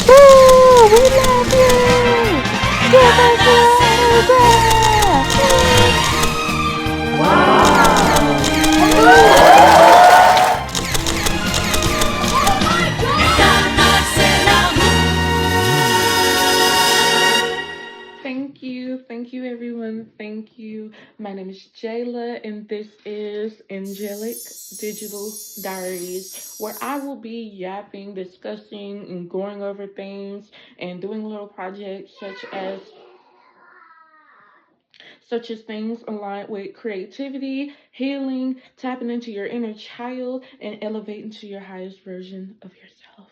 Woo! We love you! Give us your autograph! Thank you everyone, thank you. My name is Jayla and this is Angelic Digital Diaries, where I will be yapping, discussing, and going over things and doing little projects such as things aligned with creativity, healing, tapping into your inner child, and elevating to your highest version of yourself.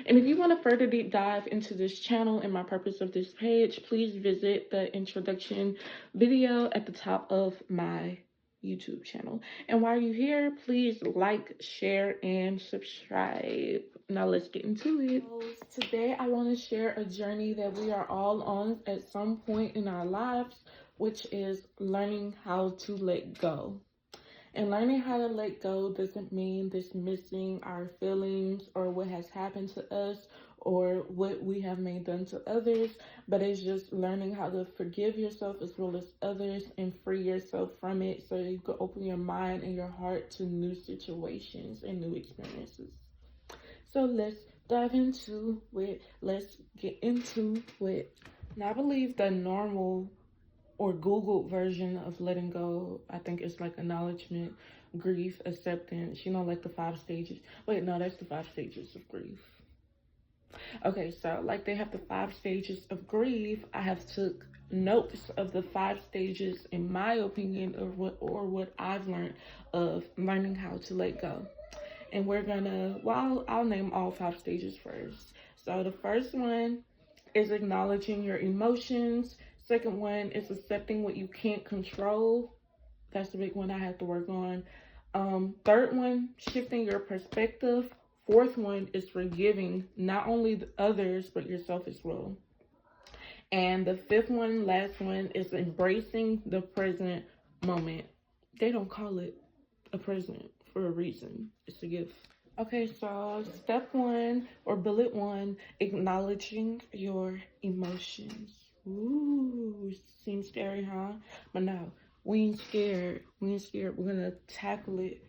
And if you want to further deep dive into this channel and my purpose of this page, please visit the introduction video at the top of my YouTube channel. And while you're here, please like, share, and subscribe. Now let's get into it. Today I want to share a journey that we are all on at some point in our lives, which is learning how to let go. And learning how to let go doesn't mean dismissing our feelings or what has happened to us or what we have made done to others, but it's just learning how to forgive yourself as well as others and free yourself from it so you can open your mind and your heart to new situations and new experiences. So let's dive into it. Let's get into it. Now, I believe the normal or Google version of letting go, I think it's like acknowledgement, grief, acceptance, like the 5 stages. Wait, no, that's the 5 stages of grief. Okay, so like they have the 5 stages of grief, I have took notes of the 5 stages in my opinion of what I've learned of learning how to let go. And we're gonna, well, I'll name all 5 stages first. So the first one is acknowledging your emotions. Second one is accepting what you can't control. That's the big one I have to work on. Third one, shifting your perspective. Fourth one is forgiving not only the others, but yourself as well. And the fifth one, last one, is embracing the present moment. They don't call it a present for a reason. It's a gift. Okay, so step one or bullet one, acknowledging your emotions. Ooh, seems scary, huh? But no, we ain't scared. We ain't scared. We're gonna tackle it.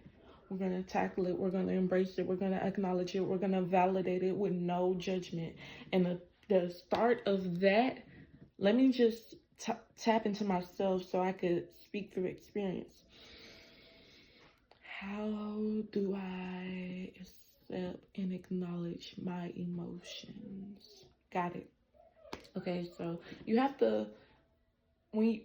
We're gonna tackle it. We're gonna embrace it. We're gonna acknowledge it. We're gonna validate it with no judgment. And the start of that, let me just tap into myself so I could speak through experience. How do I accept and acknowledge my emotions? Got it. Okay, so you have to, when you,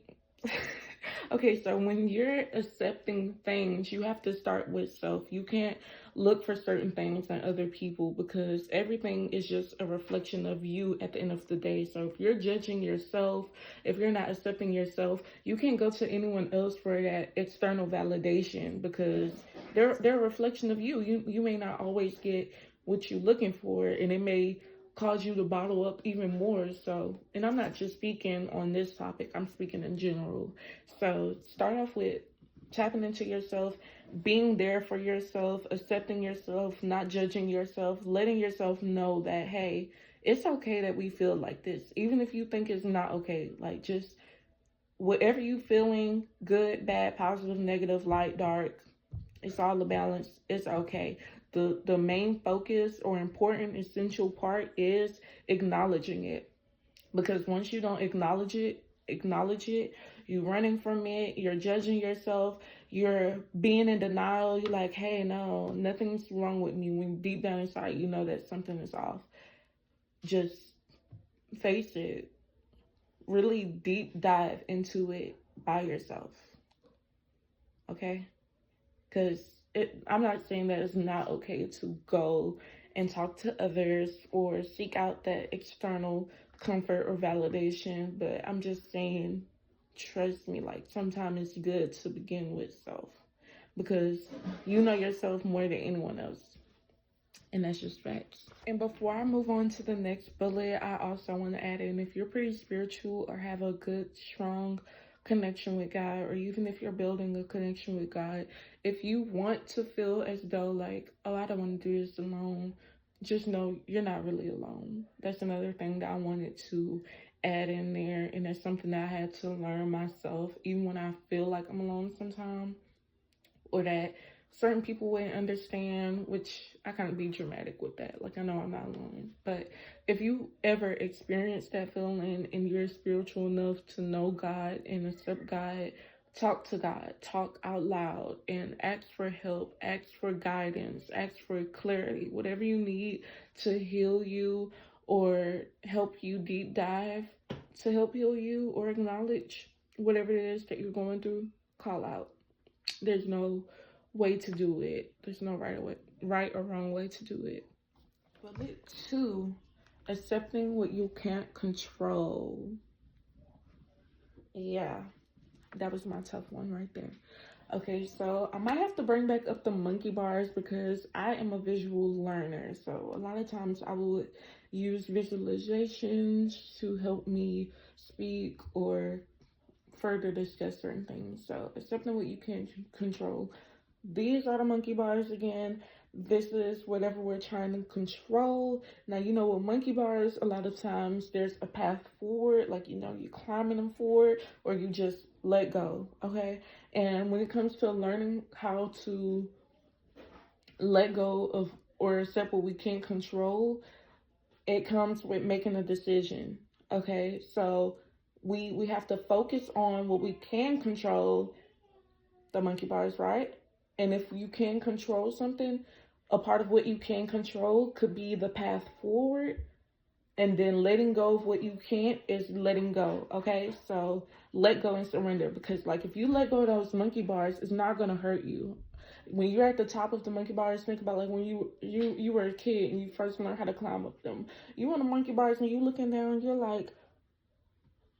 okay, so when you're accepting things, you have to start with self. You can't look for certain things in other people because everything is just a reflection of you at the end of the day. So if you're judging yourself, if you're not accepting yourself, you can't go to anyone else for that external validation because they're a reflection of you. You may not always get what you're looking for, and it may cause you to bottle up even more. So, and I'm not just speaking on this topic, I'm speaking in general. So start off with tapping into yourself, being there for yourself, accepting yourself, not judging yourself, letting yourself know that, hey, it's okay that we feel like this. Even if you think it's not okay, like just whatever you feeling, good, bad, positive, negative, light, dark, it's all a balance. It's okay. The main focus or important essential part is acknowledging it. Because once you don't acknowledge it, you're running from it, you're judging yourself, you're being in denial, you're like, hey, no, nothing's wrong with me. When deep down inside you know that something is off. Just face it. Really deep dive into it by yourself. Okay? Because I'm not saying that it's not okay to go and talk to others or seek out that external comfort or validation, but I'm just saying, trust me, like sometimes it's good to begin with self because you know yourself more than anyone else. And that's just facts. And before I move on to the next bullet, I also want to add in if you're pretty spiritual or have a good, strong connection with God, or even if you're building a connection with God, if you want to feel as though like, oh, I don't want to do this alone, just know you're not really alone. That's another thing that I wanted to add in there, and that's something that I had to learn myself, even when I feel like I'm alone sometimes, or that certain people wouldn't understand, which I kind of be dramatic with that. Like, I know I'm not alone. But if you ever experience that feeling and you're spiritual enough to know God and accept God, talk to God, talk out loud, and ask for help, ask for guidance, ask for clarity, whatever you need to heal you or help you deep dive to help heal you or acknowledge whatever it is that you're going through, call out. There's no way to do it. There's no right or wrong way to do it. Bullet two, accepting what you can't control. Yeah, that was my tough one right there. Okay, so I might have to bring back up the monkey bars because I am a visual learner. So a lot of times I would use visualizations to help me speak or further discuss certain things. So accepting what you can't control. These are the monkey bars again. This is whatever we're trying to control. Now, you know, with monkey bars, a lot of times there's a path forward, like, you know, you're climbing them forward, or you just let go, okay? And when it comes to learning how to let go of or accept what we can't control, it comes with making a decision, okay? So we have to focus on what we can control, the monkey bars, right? And if you can control something, a part of what you can control could be the path forward. And then letting go of what you can't is letting go. Okay, so let go and surrender, because like if you let go of those monkey bars, it's not gonna hurt you. When you're at the top of the monkey bars, think about like when you were a kid and you first learned how to climb up them. You on the monkey bars and you looking down, you're like,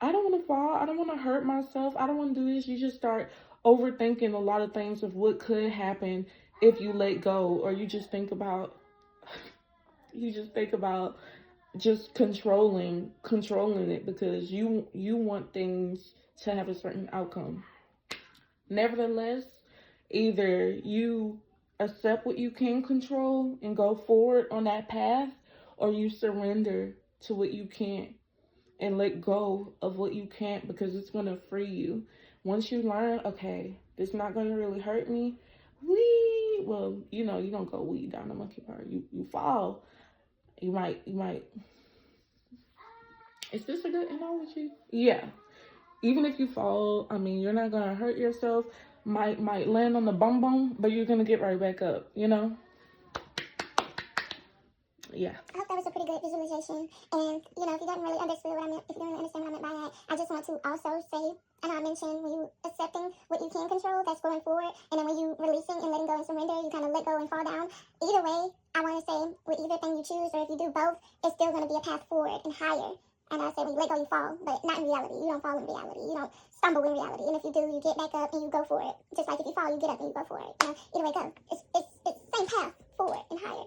I don't want to fall. I don't want to hurt myself. I don't want to do this. You just start overthinking a lot of things of what could happen if you let go, or you just think about just controlling it because you want things to have a certain outcome. Nevertheless, either you accept what you can control and go forward on that path, or you surrender to what you can't and let go of what you can't, because it's going to free you. Once you learn, okay, this is not going to really hurt me, well, you know, you don't go wee down the monkey bar. You fall. You might. Is this a good analogy? Yeah. Even if you fall, I mean, you're not going to hurt yourself. Might land on the bum, but you're going to get right back up, you know? Yeah. I hope that was a pretty good visualization. And, you know, if you didn't really understand what I meant, if you didn't really understand what I meant by that, I just want to also say, I know I mentioned when you accepting what you can control, that's going forward. And then when you releasing and letting go and surrender, you kind of let go and fall down. Either way, I want to say with either thing you choose, or if you do both, it's still going to be a path forward and higher. And I say when you let go, you fall, but not in reality. You don't fall in reality. You don't stumble in reality. And if you do, you get back up and you go for it. Just like if you fall, you get up and you go for it. You know, either way, go. It's the same path forward and higher.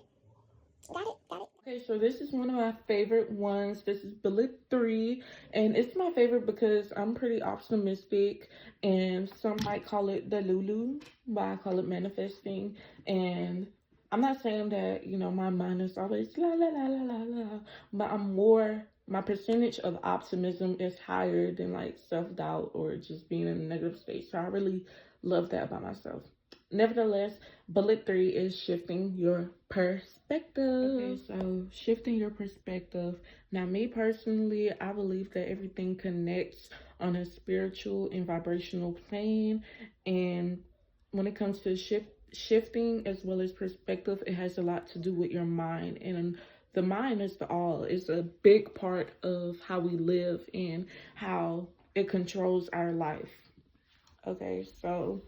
Got it? Okay, so this is one of my favorite ones. This is bullet 3, and it's my favorite because I'm pretty optimistic, and some might call it the Lulu, but I call it manifesting. And I'm not saying that, you know, my mind is always la la la la la la, but my percentage of optimism is higher than like self-doubt or just being in a negative state. So I really love that about myself. Nevertheless, bullet 3 is shifting your perspective. Okay, so shifting your perspective. Now, me personally, I believe that everything connects on a spiritual and vibrational plane. And when it comes to shifting as well as perspective, it has a lot to do with your mind. And the mind is the all. It's a big part of how we live and how it controls our life. Okay, so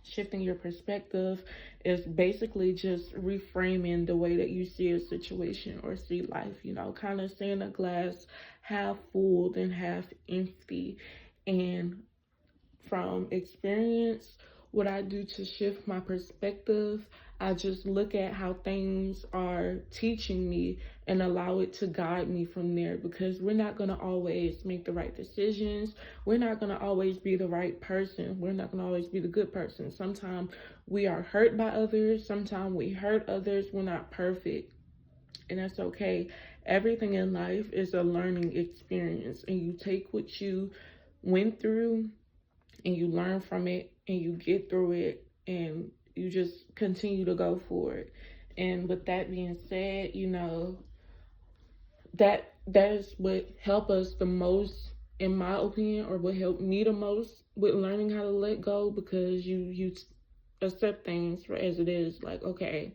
shifting your perspective is basically just reframing the way that you see a situation or see life, you know, kind of seeing a glass half full than half empty. And from experience, what I do to shift my perspective, I just look at how things are teaching me and allow it to guide me from there, because we're not going to always make the right decisions. We're not going to always be the right person. We're not going to always be the good person. Sometimes we are hurt by others. Sometimes we hurt others. We're not perfect. and that's okay. Everything in life is a learning experience, and you take what you went through and you learn from it and you get through it and you just continue to go forward. And with that being said, that is what helped us the most, in my opinion, or what helped me the most with learning how to let go, because you accept things for as it is. Like, okay,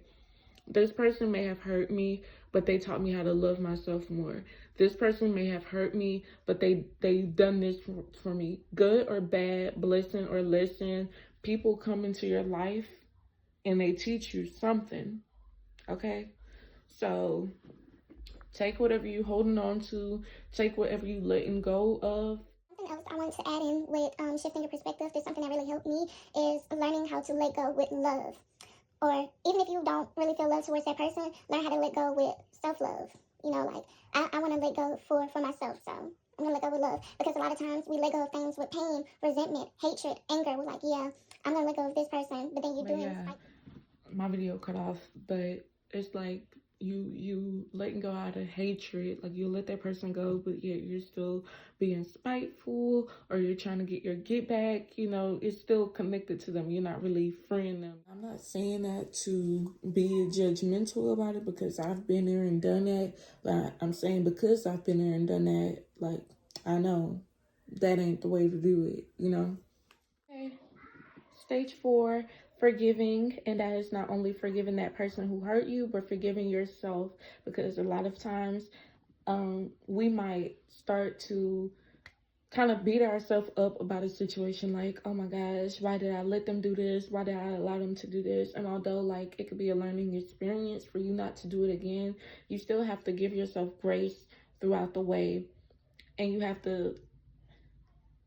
this person may have hurt me, but they taught me how to love myself more. This person may have hurt me, but they done this for me. Good or bad, blessing or lesson, people come into your life and they teach you something. Okay? So take whatever you holding on to, take whatever you letting go of. Something else I wanted to add in with shifting your perspective to something that really helped me is learning how to let go with love. Or even if you don't really feel love towards that person, learn how to let go with self-love. Like I want to let go for myself, so I'm going to let go with love. Because a lot of times we let go of things with pain, resentment, hatred, anger. We're like, yeah, I'm going to let go of this person, but then you're doing yeah, my video cut off, but it's like you letting go out of hatred, like you let that person go, but yet you're still being spiteful, or you're trying to get your get back. It's still connected to them. You're not really freeing them. I'm not saying that to be judgmental about it, because I've been there and done that, but I'm saying because I've been there and done that, like, I know that ain't the way to do it. Okay. Stage 4, forgiving. And that is not only forgiving that person who hurt you, but forgiving yourself. Because a lot of times we might start to kind of beat ourselves up about a situation, like, oh my gosh, why did I let them do this? Why did I allow them to do this? And although, like, it could be a learning experience for you not to do it again, you still have to give yourself grace throughout the way. And you have to,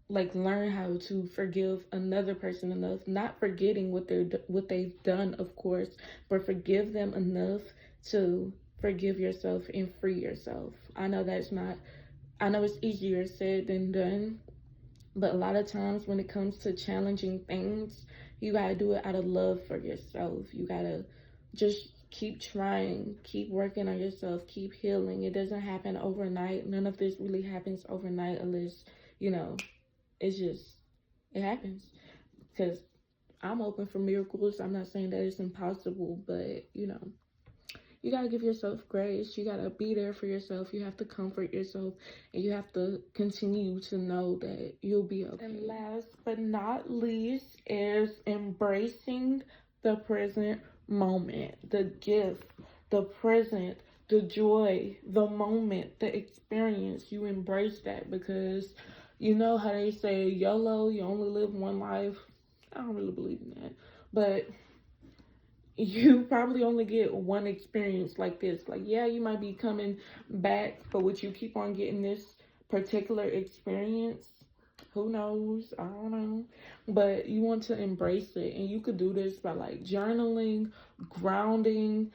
like, learn how to forgive another person enough, not forgetting what they've done, of course, but forgive them enough to forgive yourself and free yourself. I know it's easier said than done, but a lot of times when it comes to challenging things, you gotta do it out of love for yourself. You gotta just keep trying, keep working on yourself, keep healing. It doesn't happen overnight. None of this really happens overnight, unless it happens. Because I'm open for miracles. I'm not saying that it's impossible, but you gotta give yourself grace. You gotta be there for yourself. You have to comfort yourself, and you have to continue to know that you'll be okay. And last but not least is embracing the present moment, the gift, the present, the joy, the moment, the experience. You embrace that, because you know how they say YOLO, you only live one life. I don't really believe in that, but you probably only get one experience like this. Like, yeah, you might be coming back, but would you keep on getting this particular experience? Who knows? I don't know. But you want to embrace it, and you could do this by, like, journaling, grounding,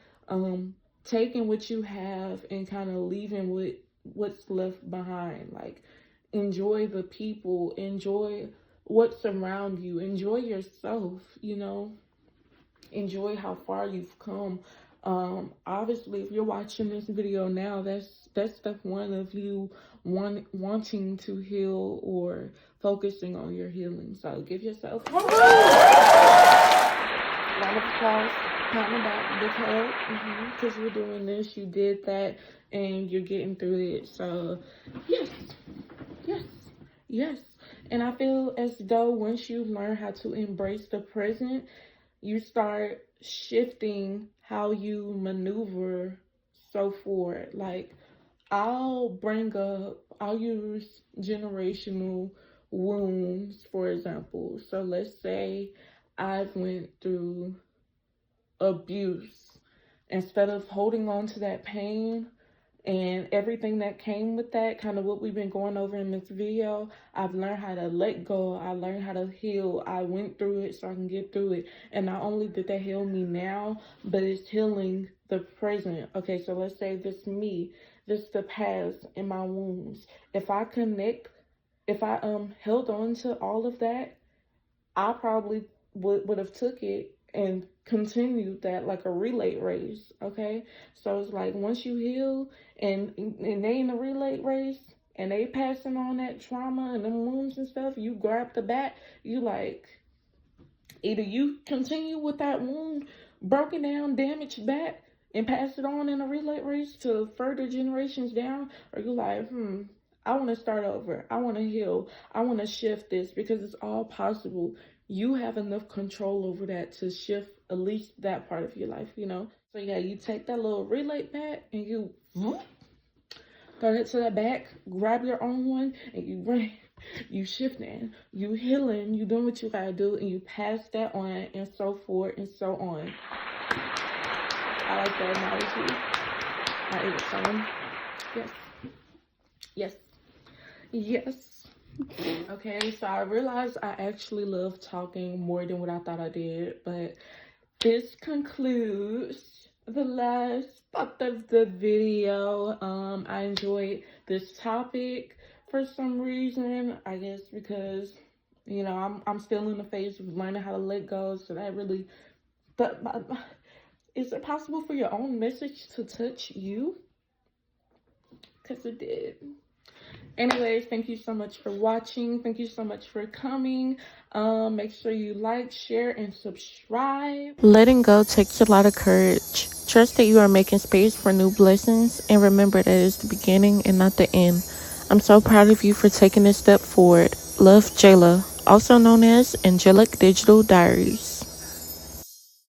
taking what you have and kind of leaving with what's left behind. Like, enjoy the people, enjoy what's around you, enjoy yourself. Enjoy how far you've come. Obviously, if you're watching this video now, that's step 1 of you wanting to heal or focusing on your healing. So give yourself a round of applause, pat on the back, big hug, because you're doing this, you did that, and you're getting through it. So yes, yes, yes. And I feel as though once you learn how to embrace the present, you start shifting how you maneuver so forward. Like, I'll use generational wounds, for example. So let's say I've went through abuse. Instead of holding on to that pain and everything that came with that, kind of what we've been going over in this video, I've learned how to let go. I learned how to heal. I went through it so I can get through it. And not only did that heal me now, but it's healing the present. Okay, so let's say this the past and my wounds. If I held on to all of that, I probably would have took it and continue that like a relay race. Okay, so it's like once you heal and they in a relay race and they passing on that trauma and them wounds and stuff, you grab the bat. You like, either you continue with that wound, broken down, damaged bat, and pass it on in a relay race to further generations down, or you like, I want to start over. I want to heal. I want to shift this, because it's all possible. You have enough control over that to shift at least that part of your life, you know? So yeah, you take that little relay bat and you throw it to the back, grab your own one, and you bring, you shifting, you healing, you doing what you gotta do, and you pass that on, and so forth and so on. I like that analogy. I ate it some. Yes. Yes. Yes. Okay, so I realized I actually love talking more than what I thought I did, but this concludes the last part of the video. I enjoyed this topic for some reason. I guess because, you know, I'm still in the phase of learning how to let go, so that really, but is it possible for your own message to touch you? Because it did. Anyways, thank you so much for watching. Thank you so much for coming. Make sure you like, share, and subscribe. Letting go takes a lot of courage. Trust that you are making space for new blessings, and remember that it's the beginning and not the end. I'm so proud of you for taking this step forward. Love, Jayla, also known as Angelic Digital Diaries.